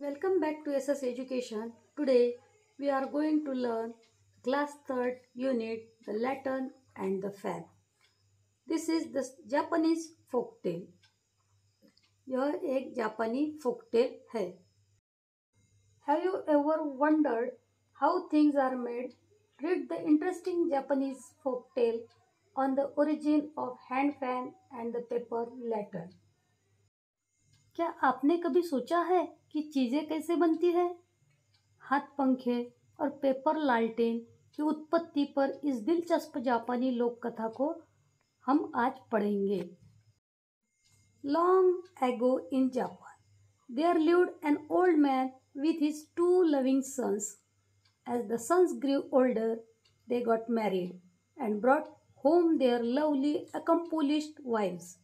Welcome back to SS Education. Today we are going to learn class 3rd unit, the Latin and the fab. This is the Japanese folk tale. यह एक जापानी folk tale है. Have you ever wondered how things are made? Read the interesting Japanese folk tale on the origin of hand fan and the paper lantern. क्या आपने कभी सोचा है कि चीज़ें कैसे बनती है? हाथ पंखे और पेपर लालटेन की उत्पत्ति पर इस दिलचस्प जापानी लोक कथा को हम आज पढ़ेंगे. Long ago in Japan, there lived an old man with his 2 loving sons. As the sons grew older, they got married and brought home their lovely, accomplished wives.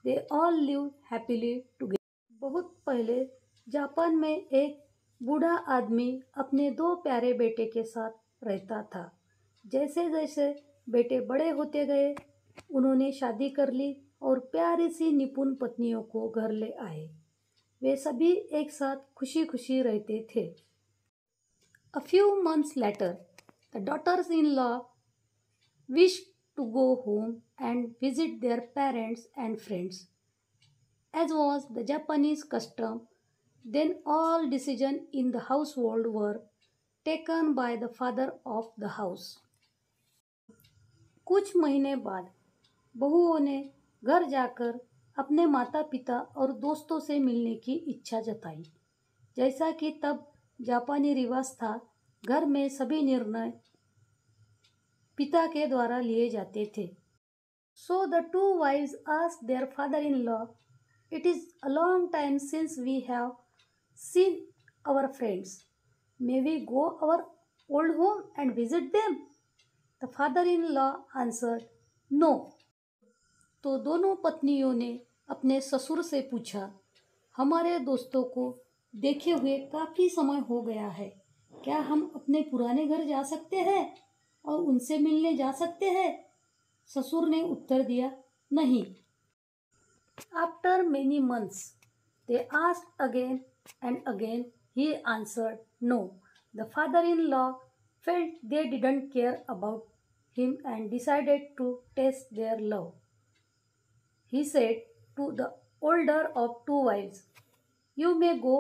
They all lived happily together. बहुत पहले Japan में एक बूढ़ा आदमी अपने 2 प्यारे बेटे के साथ रहता था. जैसे जैसे बेटे बड़े होते गए, उन्होंने शादी कर ली और प्यारी सी निपुण पत्नियों को घर ले आए. वे सभी एक साथ खुशी खुशी रहते थे. A few months later, the daughters-in-law wished to go home and visit their parents and friends. As was the Japanese custom, then all decisions in the household were taken by the father of the house. कुछ महीने बाद बहुओं ने घर जाकर अपने माता पिता और दोस्तों से मिलने की इच्छा जताई. जैसा कि तब जापानी रिवाज था, घर में सभी निर्णय पिता के द्वारा लिए जाते थे. So the 2 wives asked their father-in-law, "It is a long time since we have seen our friends. May we go our old home and visit them?" The father-in-law answered, "No." तो दोनों पत्नियों ने अपने ससुर से पूछा, हमारे दोस्तों को देखे हुए काफ़ी समय हो गया है. क्या हम अपने पुराने घर जा सकते हैं और उनसे मिलने जा सकते हैं? ससुर ने उत्तर दिया, नहीं. After many months, they asked again and again. He answered no. The father-in-law felt they didn't care about him and decided to test their love. He said to the older of 2 wives, "You may go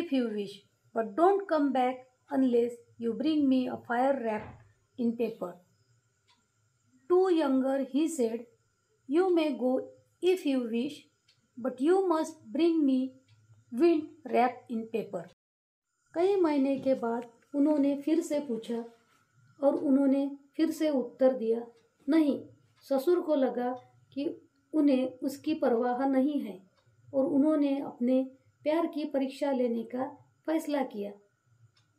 if you wish, but don't come back unless you bring me a fire wrapped in paper." To younger he said, "You may go if you wish, but you must bring me wind wrapped in paper." कई महीने के बाद उन्होंने फिर से पूछा और उन्होंने फिर से उत्तर दिया, नहीं. ससुर को लगा कि उन्हें उसकी परवाह नहीं है और उन्होंने अपने प्यार की परीक्षा लेने का फैसला किया.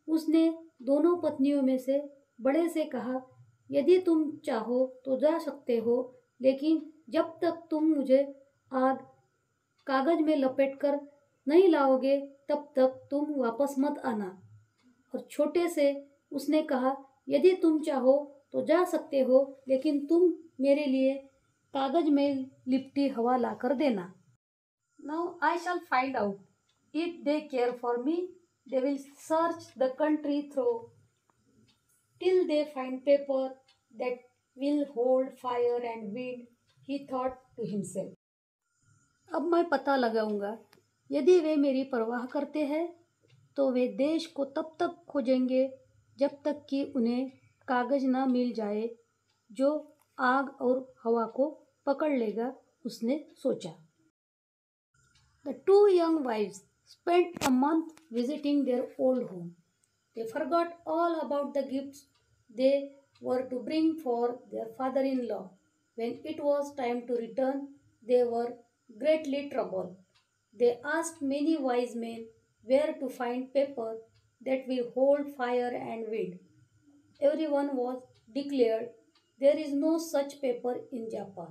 उसने दोनों पत्नियों में से बड़े से कहा, यदि तुम चाहो तो जा सकते हो, लेकिन जब तक तुम मुझे आग कागज में लपेटकर नहीं लाओगे तब तक तुम वापस मत आना. और छोटे से उसने कहा, यदि तुम चाहो तो जा सकते हो, लेकिन तुम मेरे लिए कागज में लिपटी हवा लाकर देना. Now I shall find out. If they care for me, they will search the country through till they find paper that will hold fire and wind, he thought to himself. अब मैं पता लगाऊंगा. यदि वे मेरी परवाह करते हैं तो वे देश को तब तक खोजेंगे जब तक कि उन्हें कागज ना मिल जाए जो आग और हवा को पकड़ लेगा, उसने सोचा. The 2 young wives spent a month visiting their old home. They forgot all about the gifts they were to bring for their father-in-law. When it was time to return, they were greatly troubled. They asked many wise men where to find paper that will hold fire and wind. Everyone was declared, there is no such paper in Japan.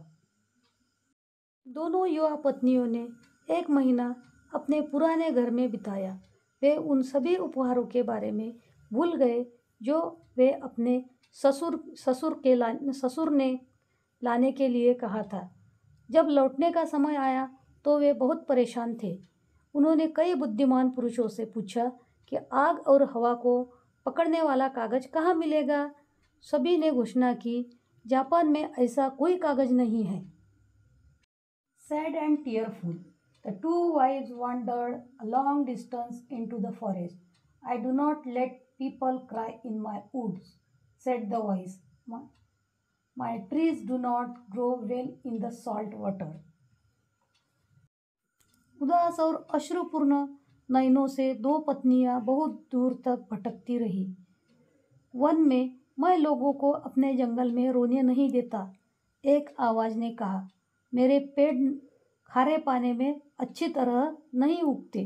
दोनों युवा पत्नियों ने 1 महीना अपने पुराने घर में बिताया. वे उन सभी उपहारों के बारे में भूल गए जो वे अपने ससुर ने लाने के लिए कहा था. जब लौटने का समय आया तो वे बहुत परेशान थे. उन्होंने कई बुद्धिमान पुरुषों से पूछा कि आग और हवा को पकड़ने वाला कागज कहाँ मिलेगा। सभी ने घोषणा की, जापान में ऐसा कोई कागज नहीं है। Sad and tearful, the two wives wandered a long distance into the forest. I do not let people cry in my woods, said the voice. My trees do not grow well in the salt water. उदास और अश्रुपूर्ण नयनों से दो पत्नियां बहुत दूर तक भटकती रही। वन में मैं लोगों को अपने जंगल में रोने नहीं देता, एक आवाज ने कहा। मेरे पेड़ खारे पानी में अच्छी तरह नहीं उगते।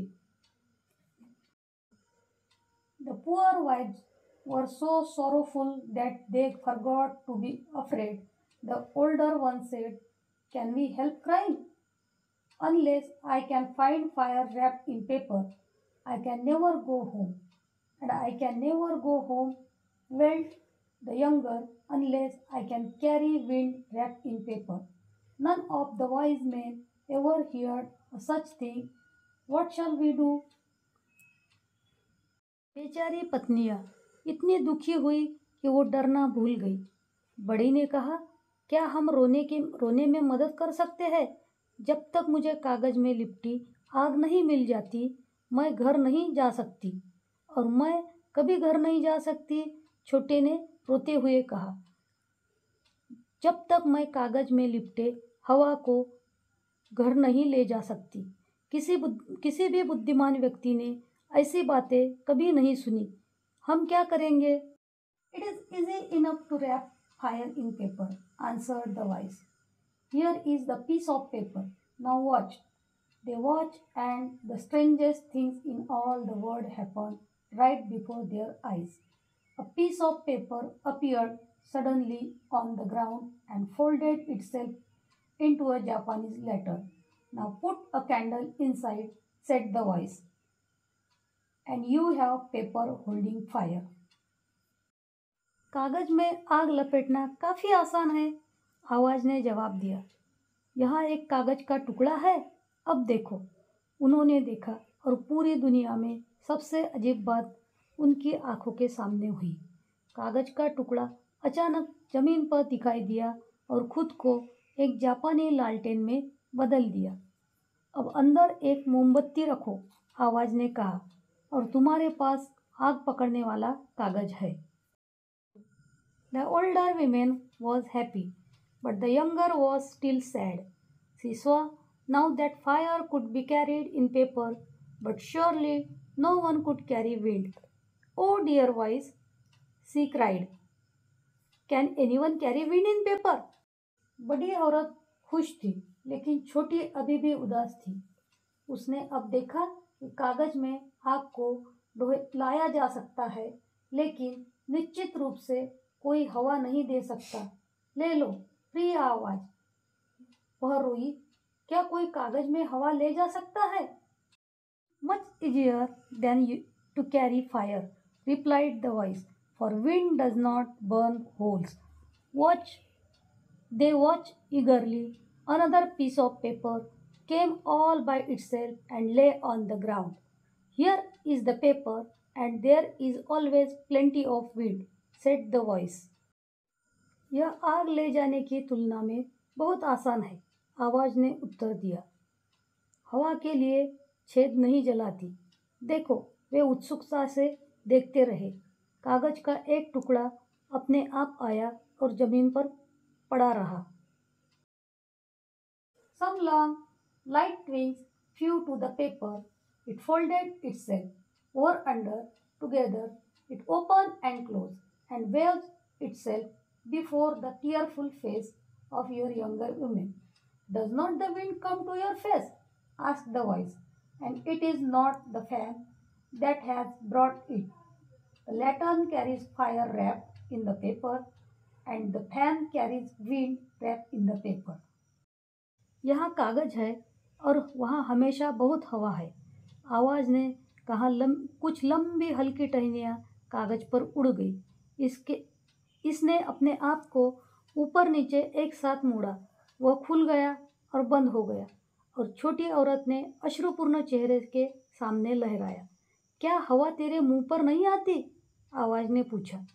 The poor wives were so sorrowful that they forgot to be afraid. The older one said, "Can we help crying? Unless I can find fire wrapped in paper, I can never go home. And I can never go home," wailed the younger, "unless I can carry wind wrapped in paper." None of the wise men ever heard such thing. What shall we do? बेचारी पत्नियां इतनी दुखी हुई कि वो डरना भूल गई। बड़ी ने कहा, क्या हम रोने में मदद कर सकते हैं? जब तक मुझे कागज में लिपटी आग नहीं मिल जाती, मैं घर नहीं जा सकती। और मैं कभी घर नहीं जा सकती, छोटे ने रोते हुए कहा। जब तक मैं कागज में लिपटे हवा को घर नहीं ले जा सकती। किसी भी बुद्धिमान व्यक्ति ने ऐसी बातें कभी नहीं सुनी। हम क्या करेंगे? It is easy enough to wrap fire in paper, answered the wise. Here is the piece of paper. Now watch. They watched, and the strangest things in all the world happened right before their eyes. A piece of paper appeared suddenly on the ground and folded itself into a Japanese letter. Now put a candle inside, said the voice, and you have paper holding fire. कागज में आग लपेटना काफी आसान है, आवाज ने जवाब दिया। यहाँ एक कागज का टुकड़ा है, अब देखो। उन्होंने देखा और पूरी दुनिया में सबसे अजीब बात उनकी आंखों के सामने हुई। कागज का टुकड़ा अचानक जमीन पर दिखाई दिया और खुद को एक जापानी लालटेन में बदल दिया। अब अंदर एक मोमबत्ती रखो, आवाज ने कहा, और तुम्हारे पास आग पकड़ने वाला कागज है। The older woman was happy, but the younger was still sad. She saw now that fire could be carried in paper, but surely no one could carry wind. Oh dear wise, she cried. Can anyone carry wind in paper? बड़ी औरत खुश थी, लेकिन छोटी अभी भी उदास थी। उसने अब देखा कि कागज में आग को लाया जा सकता है, लेकिन निश्चित रूप से कोई हवा नहीं दे सकता। ले लो, प्रिय आवाज। वह रोई, क्या कोई कागज में हवा ले जा सकता है? Much easier than to carry fire, replied the voice, for wind does not burn holes. They watched eagerly. Another piece of paper came all by itself and lay on the ground. Here is the paper, and there is always plenty of wind, said the voice. यह आग ले जाने की तुलना में बहुत आसान है, आवाज ने उत्तर दिया। हवा के लिए छेद नहीं जलाती। देखो, वे उत्सुकता से देखते रहे। कागज का एक टुकड़ा अपने आप आया और जमीन पर पड़ा रहा। Some long, light wings flew to the paper. It folded itself over under together. It opened and closed and waved itself before the tearful face of your younger woman. Does not the wind come to your face? Asked the voice. And it is not the fan that has brought it. The lantern carries fire wrapped in the paper, and the fan carries wind wrapped in the paper. यहाँ कागज है और वहाँ हमेशा बहुत हवा है, आवाज ने कहा। कुछ लंबी हल्की टहनियाँ कागज पर उड़ गई। इसने अपने आप को ऊपर नीचे एक साथ मोड़ा। वह खुल गया और बंद हो गया। और छोटी औरत ने अश्रुपूर्ण चेहरे के सामने लहराया। क्या हवा तेरे मुंह पर नहीं आती? आवाज ने पूछा।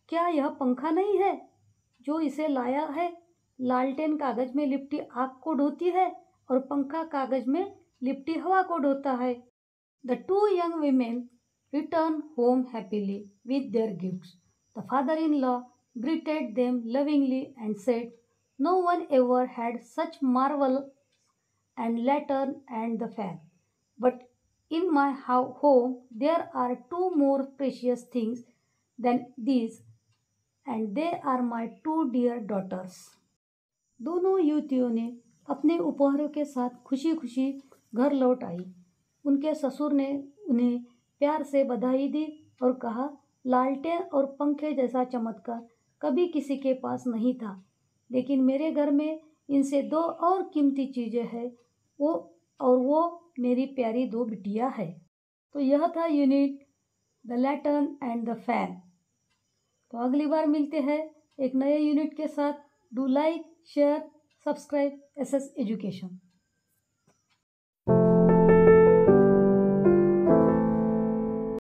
क्या यह पंखा नहीं है जो इसे लाया है? लालटेन कागज में लिपटी आग को ढोती है और पंखा कागज में लिपटी हवा को ढोता है। The two young women returned home happily with their gifts. The father-in-law greeted them lovingly and said, "No one ever had such marvel and lantern and the fan. But in my home there are two more precious things than these, and they are my two dear daughters." दोनों युवतियों ने अपने उपहारों के साथ खुशी खुशी घर लौट आई। उनके ससुर ने उन्हें प्यार से बधाई दी और कहा, लालटेन और पंखे जैसा चमत्कार कभी किसी के पास नहीं था, लेकिन मेरे घर में इनसे दो और कीमती चीज़ें हैं, वो मेरी प्यारी दो बिटिया है। तो यह था unit the lantern and the fan. तो अगली बार मिलते हैं एक नए यूनिट के साथ। Do like, share, subscribe SS education.